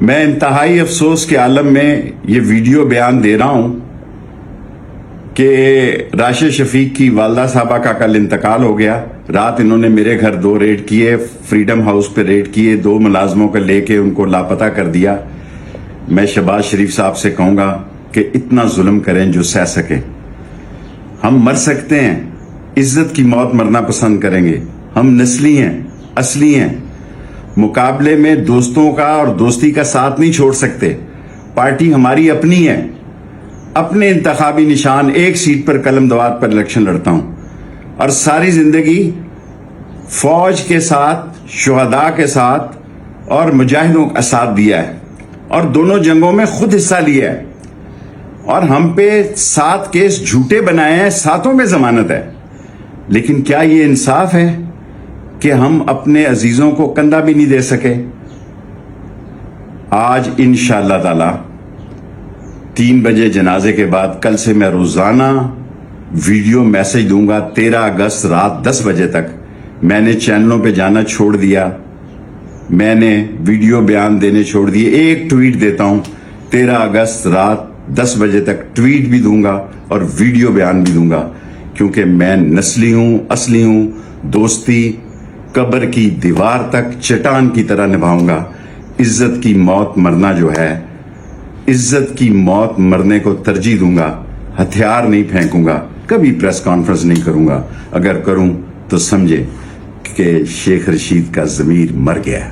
میں انتہائی افسوس کے عالم میں یہ ویڈیو بیان دے رہا ہوں کہ راشد شفیق کی والدہ صاحبہ کا کل انتقال ہو گیا. رات انہوں نے میرے گھر 2 ریڈ کیے, فریڈم ہاؤس پہ ریڈ کیے, 2 ملازموں کو لے کے ان کو لاپتہ کر دیا. میں شہباز شریف صاحب سے کہوں گا کہ اتنا ظلم کریں جو سہ سکیں. ہم مر سکتے ہیں, عزت کی موت مرنا پسند کریں گے. ہم نسلی ہیں, اصلی ہیں. مقابلے میں دوستوں کا اور دوستی کا ساتھ نہیں چھوڑ سکتے. پارٹی ہماری اپنی ہے. اپنے انتخابی نشان ایک سیٹ پر قلم دوات پر الیکشن لڑتا ہوں, اور ساری زندگی فوج کے ساتھ, شہداء کے ساتھ اور مجاہدوں کا ساتھ دیا ہے, اور دونوں جنگوں میں خود حصہ لیا ہے. اور ہم پہ 7 کیس جھوٹے بنائے ہیں, 7 میں ضمانت ہے. لیکن کیا یہ انصاف ہے کہ ہم اپنے عزیزوں کو کندھا بھی نہیں دے سکے؟ آج انشاءاللہ تعالی 3 بجے جنازے کے بعد کل سے میں روزانہ ویڈیو میسج دوں گا. 13 اگست رات 10 بجے تک میں نے چینلوں پہ جانا چھوڑ دیا, میں نے ویڈیو بیان دینے چھوڑ دیے. ایک ٹویٹ دیتا ہوں, 13 اگست رات 10 بجے تک ٹویٹ بھی دوں گا اور ویڈیو بیان بھی دوں گا, کیونکہ میں نسلی ہوں, اصلی ہوں. دوستی قبر کی دیوار تک چٹان کی طرح نبھاؤں گا. عزت کی موت مرنا جو ہے, عزت کی موت مرنے کو ترجیح دوں گا. ہتھیار نہیں پھینکوں گا, کبھی پریس کانفرنس نہیں کروں گا. اگر کروں تو سمجھے کہ شیخ رشید کا ضمیر مر گیا ہے.